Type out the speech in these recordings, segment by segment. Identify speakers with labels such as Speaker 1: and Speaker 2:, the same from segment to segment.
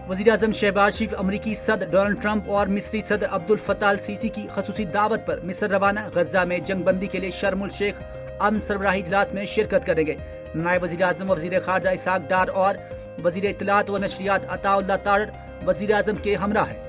Speaker 1: वज़ीर-ए-आज़म शहबाज शरीफ अमरीकी सदर डोनाल्ड ट्रंप और मिस्री सदर अब्दुल फत्ताह अल सीसी की खसूसी दावत पर मिस्र रवाना। गजा में जंग बंदी के लिए शर्म उल शेख अमन सरबराही इजलास में शिरकत करेंगे। नायब वज़ीर-ए-आज़म और वज़ीर खारजा इसहाक डार और वज़ीर इत्तलात व नशरियात अताउल्लाह तारड़ वज़ीर-ए-आज़म के हमरा हैं।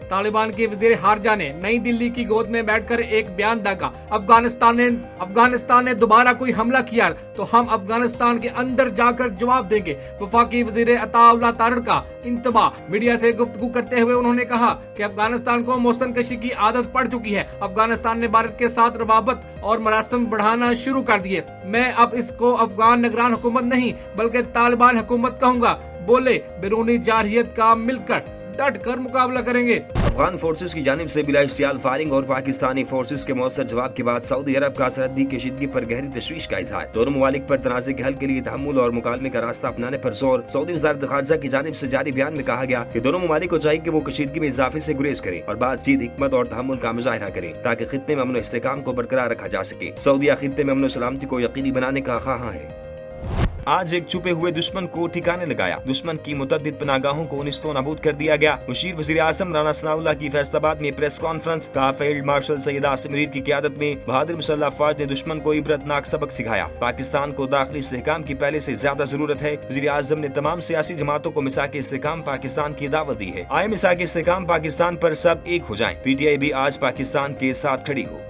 Speaker 2: तालिबान के वज़ीर खारजा ने नई दिल्ली की गोद में बैठकर एक बयान दागा। अफगानिस्तान ने दोबारा कोई हमला किया तो हम अफगानिस्तान के अंदर जाकर जवाब देंगे। वफाकी वज़ीर अताउल्लाह तारड़ का इंतबाह। मीडिया से गुफ्तगू करते हुए उन्होंने कहा कि अफगानिस्तान को मौसम कशी की आदत पड़ चुकी है। अफगानिस्तान ने भारत के साथ रवाबत और मरासम बढ़ाना शुरू कर दिए। मैं अब इसको अफगान निगरान हुकूमत नहीं बल्कि तालिबान हुकूमत कहूँगा। बोले बैरूनी जारहियत का मिलकर डट कर मुकाबला करेंगे।
Speaker 3: अफगान फोर्सेस की जानिब से बिला इश्तियाल फायरिंग और पाकिस्तानी फोर्सेस के मौसर जवाब के बाद सऊदी अरब का सरहदी कशीदगी पर गहरी तशवीश का इजहार। दोनों ममालिक पर तनाज़े के हल के लिए तहम्मुल और मुकालमे का रास्ता अपनाने पर जोर। सऊदी वज़ारत खारजा की जानिब से जारी बयान में कहा गया कि दोनों ममालिक को चाहिए कि वो कशीदगी में इजाफे से गुरेज करें और बातचीत, हिकमत और तहम्मुल का मुजाहिरा करें ताकि खित्ते में अमन व इस्तेहकाम को बरकरार रखा जा सके। सऊदीया खित्ते में अमन व सलामती को यकीनी बनाने का ख्वाहां है। आज एक छुपे हुए दुश्मन को ठिकाने लगाया। दुश्मन की मुतअद्दिद पनागाहों को निस्तो नाबूद कर दिया गया। मुशीर वज़ीर आज़म राना सनाउल्लाह की फैसलाबाद में प्रेस कॉन्फ्रेंस का फील्ड मार्शल सैयद आसिम मुनीर की क़यादत में बहादुर मुसल्लह अफ़वाज ने दुश्मन को इबरतनाक सबक सिखाया। पाकिस्तान को दाखिली इस्तेहकाम की पहले से ज्यादा जरूरत है। वज़ीर आज़म ने तमाम सियासी जमातों को मिसाक इस्तेहकाम पाकिस्तान की दावत दी है। आए मिसाक इस्तेहकाम पाकिस्तान पर सब एक हो जाएं। PTI भी आज पाकिस्तान के साथ खड़ी हो।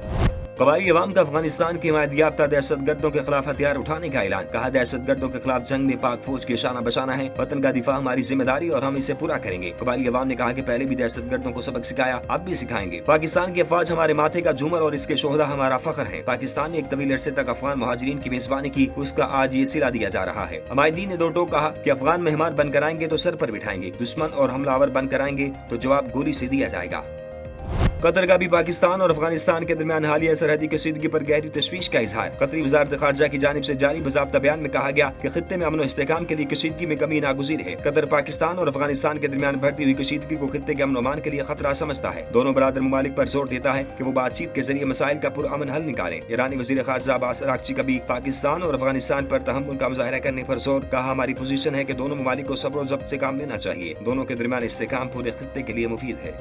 Speaker 3: कबायली अवाम का अफगानिस्तान के हिमायत याफ्ता दहशत गर्दों के खिलाफ हथियार उठाने का ऐलान। कहा दहशत गर्दों के खिलाफ जंग में पाक फौज के शाना बशाना है। वतन का दिफा हमारी जिम्मेदारी और हम इसे पूरा करेंगे। कबायली अवाम ने कहा कि पहले भी दहशत गर्दों को सबक सिखाया, अब भी सिखाएंगे। पाकिस्तान की अफवाज हमारे माथे का झूमर और इसके शोहदा हमारा फख्र है। पाकिस्तान ने एक तवील अरसे तक अफगान मुहाजिरीन की मेजबानी की, उसका आज ये सिला दिया जा रहा है। हमायदीन ने दो टोक कहा कि अफगान मेहमान बनकर आएंगे तो सर पर बिठाएंगे, दुश्मन और हमलावर बनकर आएंगे तो जवाब गोली से दिया जाएगा। कतर का भी पाकिस्तान और अफगानिस्तान के दरमियान हालिया सरहदी कशीदगी पर गहरी तशवीश का इजहार। कतरी वज़ारत खारजा की जानिब से जारी बाज़ाब्ता बयान में कहा गया कि खित्ते में अमन व इस्तेहकाम के लिए कशीदगी में कमी नागुज़ीर है। कतर पाकिस्तान और अफगानिस्तान के दरमियान बढ़ती हुई कशीदगी को खित्ते के अमन व अमान के लिए खतरा समझता है। दोनों बरादर ममालिक पर जोर देता है कि वो बातचीत के जरिए मसाइल का पुरअमन हल निकालें। ईरानी वज़ीर खारजा अब्बास अरागची का भी पाकिस्तान और अफगानिस्तान पर तहम्मुल का मुजाहिरा करने पर जोर। कहा हमारी पोजीशन है कि दोनों ममालिक को सब्र व ज़ब्त से काम लेना चाहिए। दोनों के दरमियान इस्तेहकाम पूरे खित्ते के लिए मुफीद है।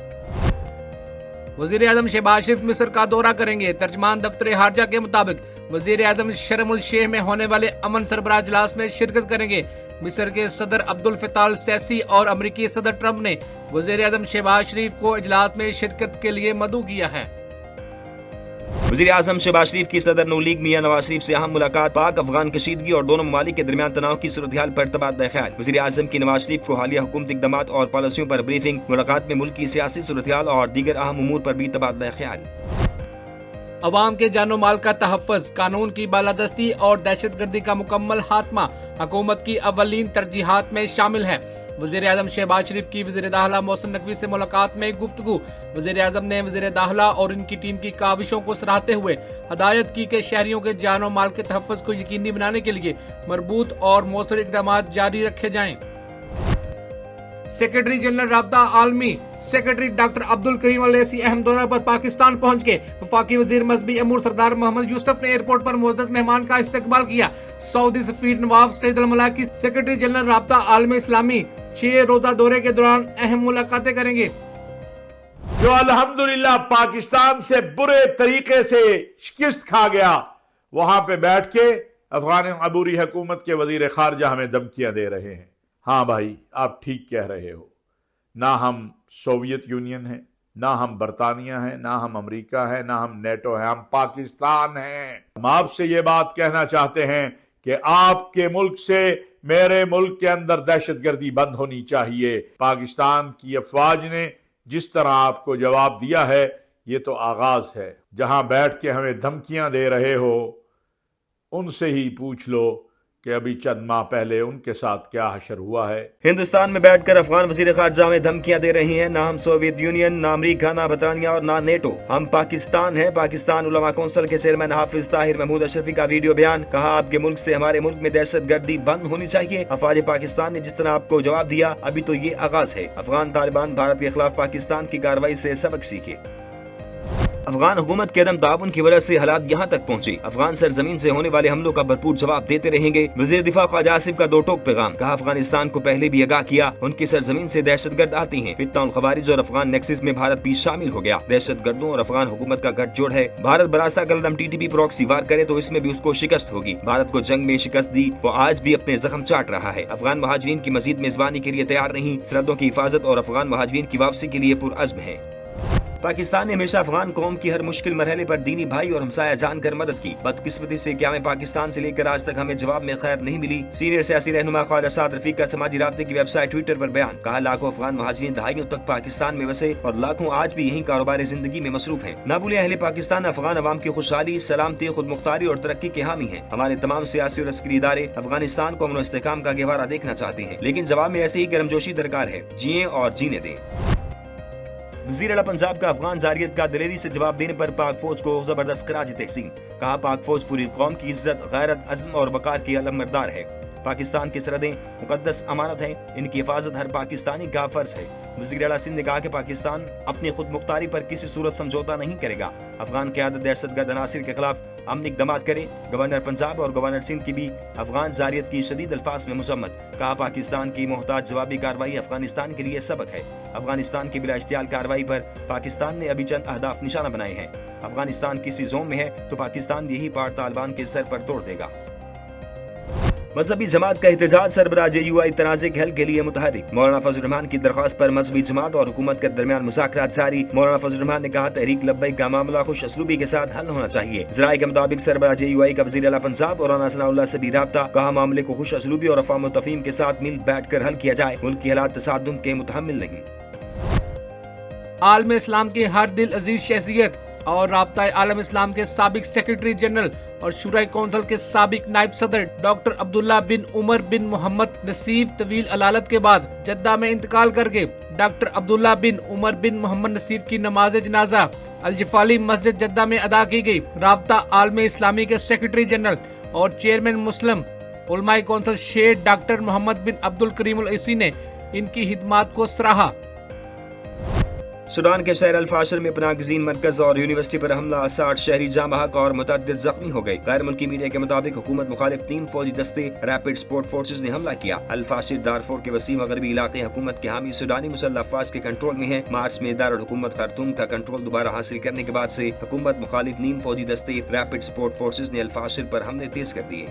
Speaker 2: वज़ीर-ए-आज़म शहबाज शरीफ मिस्र का दौरा करेंगे। तर्जमान दफ्तर खारजा के मुताबिक वज़ीर-ए-आज़म शर्म उल शेख में होने वाले अमन सरबराह इजलास में शिरकत करेंगे। मिस्र के सदर अब्दुल फत्ताह अल सीसी और अमरीकी सदर ट्रंप ने वज़ीर-ए-आज़म शहबाज शरीफ को इजलास में शिरकत के लिए मदऊ किया है।
Speaker 3: वज़ीर आज़म शहबाज शरीफ की सदर नू लीग मियां नवाज शरीफ से अहम मुलाकात। पाक अफगान कशीदगी और दोनों ममालिक के दरमियान तनाव की सूरत-ए-हाल पर तबादला ख्याल। वज़ीर आज़म की नवाज शरीफ को हालिया हुकूमती इक़दामात और पॉलिसियों पर ब्रीफिंग। मुलाकात में मुल्क की सियासी सूरत-ए-हाल और दीगर अहम उमूर पर भी तबादला ख्याल।
Speaker 2: अवाम के जानो माल का तहफ़्फ़ुज़, कानून की बालादस्ती और दहशतगर्दी का मुकम्मल खात्मा हुकूमत की अव्वलीन तरजीहात में शामिल है। वज़ीर-ए-आज़म शहबाज शरीफ की वज़ीर दाखिला मोहसिन नकवी से मुलाकात में गुफ्तगू। वज़ीर-ए-आज़म ने वज़ीर दाखिला और इनकी टीम की काविशों को सराहते हुए हदायत की कि शहरियों के जानो माल के तहफ़्फ़ुज़ को यकीनी बनाने के लिए मरबूत और मौसर इक़दामात जारी रखे जाएं। सेक्रेटरी जनरल राब्ता आलमी सेक्रेटरी डॉक्टर अब्दुल करीम अल-लैसी अहम दौरे पर पाकिस्तान पहुंच गए। वफाकी वजीर मजहबी अमूर सरदार मोहम्मद यूसुफ ने एयरपोर्ट पर मुअज़्ज़ज़ मेहमान का इस्तकबाल किया। सऊदी सफीर नवाफ सईद अल मलाकी सेक्रेटरी जनरल राब्ता आलमी इस्लामी 6 रोजा दौरे के दौरान अहम मुलाकातें करेंगे।
Speaker 4: जो अल्हम्दुलिल्लाह पाकिस्तान से बुरे तरीके से शिकस्त खा गया, वहां पे बैठ के अफगान अबूरी हुकूमत के वजीर खारजा हमें धमकियां दे रहे हैं। हाँ भाई, आप ठीक कह रहे हो। ना हम सोवियत यूनियन है, ना हम बरतानिया है, ना हम अमेरिका है, ना हम नेटो है, हम पाकिस्तान हैं। हम आपसे ये बात कहना चाहते हैं कि आपके मुल्क से मेरे मुल्क के अंदर दहशतगर्दी बंद होनी चाहिए। पाकिस्तान की अफवाज ने जिस तरह आपको जवाब दिया है, ये तो आगाज है। जहां बैठ के हमें धमकियां दे रहे हो, उनसे ही पूछ लो कि अभी चंद माह पहले उनके साथ क्या हशर हुआ है।
Speaker 3: हिंदुस्तान में बैठकर अफगान वजीर खारजा में धमकियां दे रही हैं। ना हम सोवियत यूनियन, ना अमरीका, ना बरतानिया और ना नेटो, हम पाकिस्तान है। पाकिस्तान उलमा कौंसिल के चेयरमैन हाफिज ताहिर महमूद अशरफी का वीडियो बयान। कहा आपके मुल्क से हमारे मुल्क में दहशतगर्दी बंद होनी चाहिए। अफवाज पाकिस्तान ने जिस तरह आपको जवाब दिया, अभी तो ये आगाज है। अफगान तालिबान भारत के खिलाफ पाकिस्तान की कार्रवाई से सबक सीखे। افغان حکومت کے عدم تعاون کی وجہ سے حالات یہاں تک پہنچے، افغان سرزمین سے ہونے والے حملوں کا بھرپور جواب دیتے رہیں گے۔ وزیر دفاع خواجہ آصف کا 2 ٹوک پیغام، کہا افغانستان کو پہلے بھی آگاہ کیا، ان کی سرزمین سے دہشت گرد آتی ہیں، فتنہ الخوارج اور افغان نیکسس میں بھارت بھی شامل ہو گیا، دہشت گردوں اور افغان حکومت کا گٹھ جوڑ ہے، بھارت براستہ قلم TTP پراکسی وار کرے تو اس میں بھی اس کو شکست ہوگی، بھارت کو جنگ میں شکست دی، وہ آج بھی اپنے زخم چاٹ رہا ہے، افغان مہاجرین کی مزید میزبانی کے لیے تیار نہیں، سرحدوں کی حفاظت اور افغان مہاجرین کی واپسی کے لیے پرعزم ہے۔ پاکستان نے ہمیشہ افغان قوم کی ہر مشکل مرحلے پر دینی بھائی اور ہمسایہ جان کر مدد کی، بدقسمتی سے قیام پاکستان سے لے کر آج تک ہمیں جواب میں خیر نہیں ملی۔ سینئر سیاسی رہنما خواجہ سعد رفیق کا سماجی رابطے کی ویب سائٹ ٹویٹر پر بیان، کہا لاکھوں افغان مہاجرین دہائیوں تک پاکستان میں بسے اور لاکھوں آج بھی یہیں کاروبار زندگی میں مصروف ہیں۔ نہ بھولیں اہل پاکستان افغان عوام کی خوشحالی، سلامتی، خود مختاری اور ترقی کے حامی ہیں۔ ہمارے تمام سیاسی اور عسکری ادارے افغانستان کو امن و استحکام کا گہوارہ دیکھنا چاہتے ہیں، لیکن جواب میں ایسی ہی گرمجوشی درکار ہے، جیئیں اور جینے دیں۔ وزیر اعلیٰ پنجاب کا افغان زاریت کا دلیری سے جواب دینے پر پاک فوج کو زبردست خراج تحسین، کہا پاک فوج پوری قوم کی عزت، غیرت، عزم اور وقار کی علمبردار ہے، پاکستان کی سرحدیں مقدس امانت ہیں، ان کی حفاظت ہر پاکستانی کا فرض ہے۔ وزیر اعلیٰ سندھ نے کہا کہ پاکستان اپنی خود مختاری پر کسی صورت سمجھوتا نہیں کرے گا، افغان قیادت دہشت گرد عناصر کے خلاف امن اقدامات کرے۔ گورنر پنجاب اور گورنر سندھ کی بھی افغان زاریت کی شدید الفاظ میں مذمت، کہا پاکستان کی محتاط جوابی کارروائی افغانستان کے لیے سبق ہے، افغانستان کی بلا اشتعال کارروائی پر پاکستان نے ابھی چند اہداف نشانہ بنائے ہیں، افغانستان کسی زون میں ہے تو پاکستان یہی پار طالبان کے سر پر توڑ دے گا۔ مذہبی جماعت کا احتجاج، سربراہ JUI تنازع کے حل کے لیے متحرک، مولانا فضل الرحمان کی درخواست پر مذہبی جماعت اور حکومت کے درمیان مذاکرات جاری۔ مولانا فضل الرحمان نے کہا تحریک لبیک کا معاملہ خوش اسلوبی کے ساتھ حل ہونا چاہیے۔ ذرائع کے مطابق سربراہ JUI کا وزیر اعلیٰ پنجاب مولانا ثناء اللہ سے بھی رابطہ، کہا معاملے کو خوش اسلوبی اور افہام و تفہیم کے ساتھ مل بیٹھ کر حل کیا جائے، ملک کی حالات تصادم کے متحمل نہیں۔
Speaker 2: عالم اسلام کی ہر دل عزیز شخصیت اور رابطہ عالم اسلام کے سابق سیکرٹری جنرل اور شورائے کونسل کے سابق نائب صدر ڈاکٹر عبداللہ بن عمر بن محمد نصیف طویل علالت کے بعد جدہ میں انتقال کر گئے۔ ڈاکٹر عبداللہ بن عمر بن محمد نصیف کی نماز جنازہ الجفالی مسجد جدہ میں ادا کی گئی۔ رابطہ عالم اسلامی کے سیکرٹری جنرل اور چیئرمین مسلم علماء کونسل شیخ ڈاکٹر محمد بن عبد الکریم العیسی نے ان کی خدمات کو سراہا۔
Speaker 3: سوڈان کے شہر الفاشر میں پناہ گزین مرکز اور یونیورسٹی پر حملہ، 60 شہری جاں بحق اور متعدد زخمی ہو گئے۔ غیر ملکی میڈیا کے مطابق حکومت مخالف 3 فوجی دستے ریپڈ سپورٹ فورسز نے حملہ کیا۔ الفاشر دارفور کے وسیع مغربی علاقے حکومت کے حامی سوڈانی مسلح افواج کے کنٹرول میں ہیں۔ مارچ میں دارالحکومت خرطوم کا کنٹرول دوبارہ حاصل کرنے کے بعد سے حکومت مخالف 3 فوجی دستے ریپڈ سپورٹ فورسز نے الفاشر پر حملے تیز کر دیے۔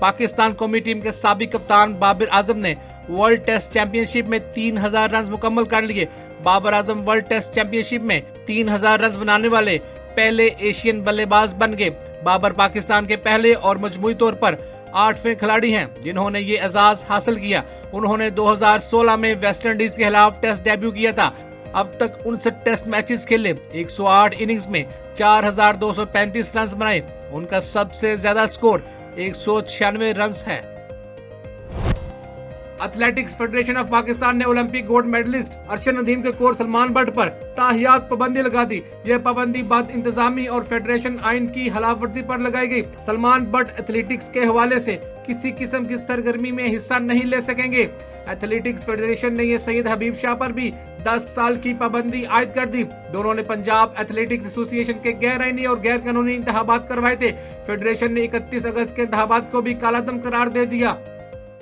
Speaker 2: پاکستان قومی ٹیم کے سابق کپتان بابر اعظم نے ورلڈ ٹیسٹ چیمپئن شپ میں 3000 رنز مکمل کر لیے۔ Babar Azam world test champion شپ میں 3000 رنز بنانے والے پہلے ایشین بلے باز بن گئے۔ بابر پاکستان کے پہلے اور مجموعی طور پر 8ویں کھلاڑی ہیں جنہوں نے یہ اعزاز حاصل کیا۔ انہوں نے 2016 میں ویسٹ انڈیز کے خلاف ٹیسٹ ڈیبیو کیا تھا۔ اب تک 59 ٹیسٹ میچز کھیلے، 108 اننگز میں 4235 رنز بنائے۔ ان کا سب سے زیادہ سکور 196 رنز ہے۔ ایتھلیٹکس فیڈریشن آف پاکستان نے Olympic gold medalist Arshad Nadeem کے کوچ سلمان بٹ پر تاحیات پابندی لگا دی۔ یہ پابندی بد انتظامی اور فیڈریشن آئین کی خلاف ورزی پر لگائی گئی۔ سلمان بٹ ایتھلیٹکس کے حوالے سے کسی قسم کی سرگرمی میں حصہ نہیں لے سکیں گے۔ ایتھلیٹکس فیڈریشن نے یہ سید حبیب شاہ پر بھی 10 سال کی پابندی عائد کر دی۔ دونوں نے پنجاب ایتھلیٹکس ایسوسی ایشن کے غیر آئینی اور غیر قانونی انتخابات کروائے تھے۔ فیڈریشن نے 31 اگست کے انتخابات کو بھی کالعدم قرار دے دیا۔